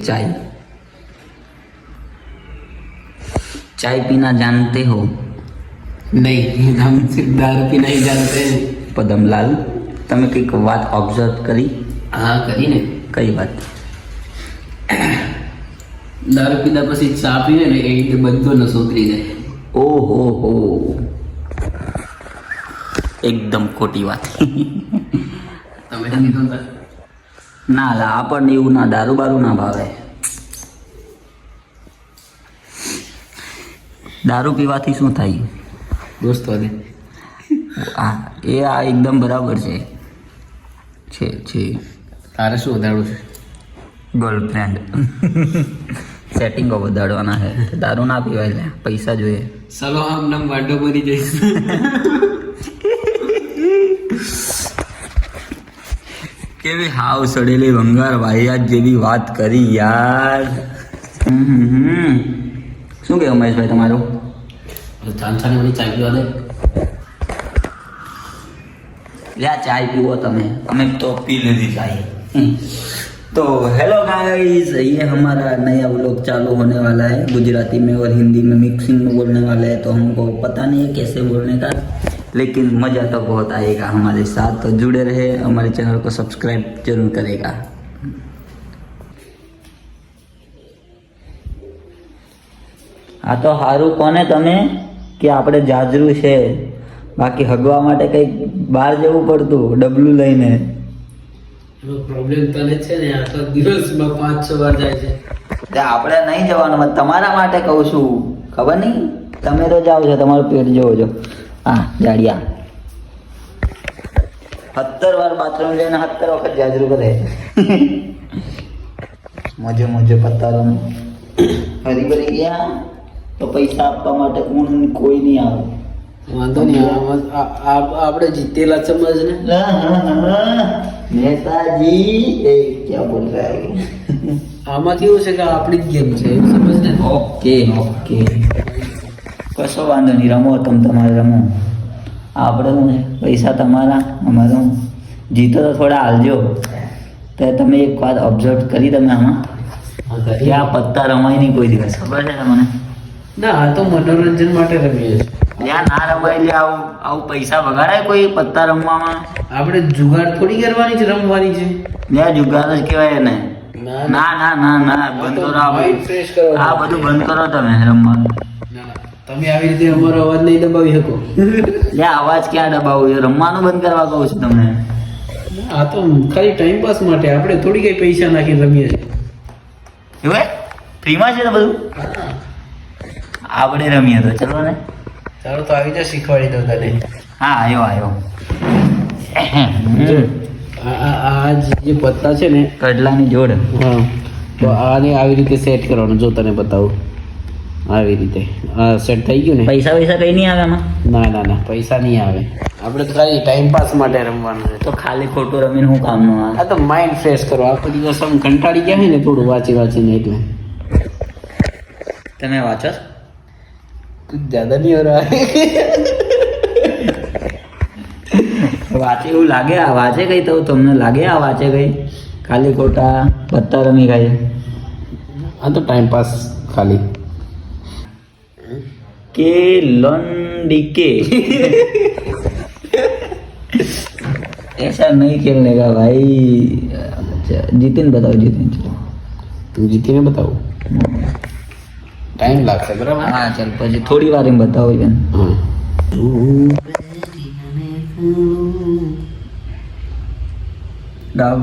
चाय चाय पीना जानते हो? नहीं, हम सिर्फ दारू पीना ही जानते हैं। પદમલાલ, તમે કંઈક વાત ઓબ્ઝર્વ કરી? હા, કરીને કઈ વાત? દારૂ પીધા પછી ચા પીવે ને એ રીતે બધો નશો ઉતરી જાય. ઓહો હો, એકદમ ખોટી વાત. તમે નથી પીતા? ના લા, આપણને એવું ના, દારૂ બારૂ ના ભાવે. દારૂ પીવાથી શું થાય દોસ્તો ને આ એકદમ બરાબર છે. તારે શું વધારવું છે? ગર્લફ્રેન્ડ સેટિંગો વધારવાના છે. દારૂ ના પીવાય લે, પૈસા જોઈએ. ચલો આમ નામ વાંઢો બની જઈશ. કેવી હાવ સડેલી ભંગાર વાહિયાત જેવી વાત કરી યાર. શું કહે ઉમેશભાઈ તમારું? ચાંસાની બધી ચાય પીવા દે. લ્યા ચાय पीवो તમે, અમે तो पी लीधी चाय. तो हेलो गाइस, ये हमारा नया व्लॉग चालू होने वाला है. गुजराती में और हिंदी में मिक्सिंग में बोलने वाले हैं, तो हमको पता नहीं है कैसे बोलने का, लेकिन मज़ा तो बहुत आएगा हमारे साथ. तो जुड़े रहे, हमारे चैनल को सब्सक्राइब जरूर करेगा. આ તો સારું કોને તમે કે આપણે જાજરૂ છે, બાકી હગવા માટે કંઈક બહાર જવું પડતું ડબલું લઈને. પ્રોબ્લેમ તને છે ને, આ તો દિવસમાં 5-6 વાર જાય છે. આપણે નહીં જવાનું, તમારા માટે કહું છું. ખબર નહીં, તમે તો જાઓ છો, તમારું પેટ જોવો છો. હા જાડિયા 17 વાર બાથરૂમ જઈને 17 વખત જાજરૂ કરે. મોજે પત્તા હરી ભરી ગયા તો પૈસા આપવા માટે કોઈ નહીં આવે. વાંધો નહીં, આપણે જીતેલા સમજ ને. નેતાજી એ ક્યાં બોલ રહ્યા હે? આમાં કેવું છે કે આપણી જ ગેમ છે, સમજ ને. ઓકે કશો વાંધો નહીં, રમો તમારે રમો. આપણે શું છે, પૈસા તમારા, અમારું. જીતો તો થોડા હાલજો. તો તમે એક વાત ઓબ્ઝર્વ કરી તમે આમાં કે આ પત્તા રમાય નહીં કોઈ દિવસ, ખબર છે તમને? ના, આ તો મનોરંજન માટે રમીએ છીએ. ત્યાં ના રમાય લે, આવું પૈસા વગાડાય કોઈ પત્તા રમવામાં? આપણે જુગાડ થોડી કરવાની છે, રમવાની છે. ત્યાં જુગાર જ કહેવાય ને. ના બંધ કરો આ બધું બંધ કરો તમે રમવાનું. તમે આવી રીતે અમારો અવાજ નહીં દબાવી શકો. લે અવાજ ક્યાં દબાવું, રમવાનું બંધ કરવા કહું છું તમને. આ તો ખાલી ટાઈમ પાસ માટે, આપણે થોડી કઈ પૈસા નાખીને રમીએ છીએ. એવું ફ્રીમાં છે ને બધું? આપણે રમીએ તો ચલો ને. ચાલો તો આવી જા, શીખવાડી દઉં તને. હા આવ્યો. આ જે પત્તા છે ને, કડલાની જોડ. હા, તો આને આવી રીતે સેટ કરવાનું. જો તને બતાવું, આવી રીતે આ સેટ થઈ ગયું ને. પૈસા કઈ નહીં આવે આમાં? ના, પૈસા નહીં આવે. આપણે તો ખાલી ટાઈમ પાસ માટે રમવાનું છે. તો ખાલી ખોટું રમીને શું કામનું? આ તો માઇન્ડ ફ્રેશ કરો. આખો દિવસ આમ કંટાળી ગયા હોય ને થોડું વાંચીને, એટલે. તમે વાંચો? કુછ જ્યાદા નહીં હો રહા હે. વાંચે એવું લાગે? આ વાંચે કઈ? તો તમને લાગે આ વાંચે કઈ? ખાલી ખોટા પત્તા રમી ખાય. આ તો ટાઈમ પાસ ખાલી. के लंडिके ऐसा नहीं खेलने का भाई. अच्छा जितिन बताओ, जितिन चलो. તું જીતીને બતાવું. ટાઈમ લાગશે બરાબર? હા ચાલ, પછી થોડી વાર એમ બતાવો બેન. ગાઓ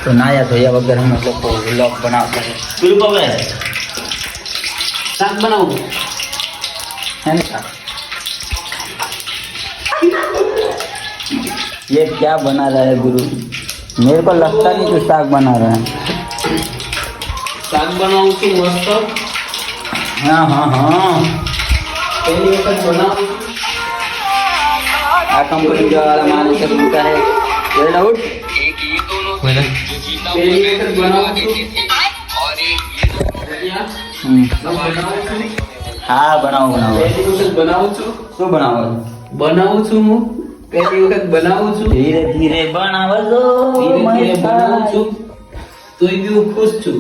तो नाया धोया वगैरह हम लोग को व्लॉग बनाते हैं. शुरू हो गए શાક બનાવું है ना? ये क्या बना रहा है गुरु? मेरे को लगता नहीं कि साग बना रहा है. શાક બનાવું છું મસ્ત. हाँ પહેલી વખત બનાવું. आ कंपनी जो हमारे से मिलता है वेल आउट. પહેલી વખત બનાવું છું. हाँ बनाओ. પહેલી વખત બનાવું છું. શું બનાવો? બનાવું છું હું પહેલી વખત બનાવું છું, ધીરે ધીરે બનાવજો ધીરે ધીરે બનાવું છું, તોય બી હું ખુશ છું.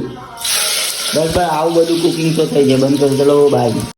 બસ બસ આવું બધું કુકિંગ તો થઈ જાય. બંધ કરી ચલો બાય.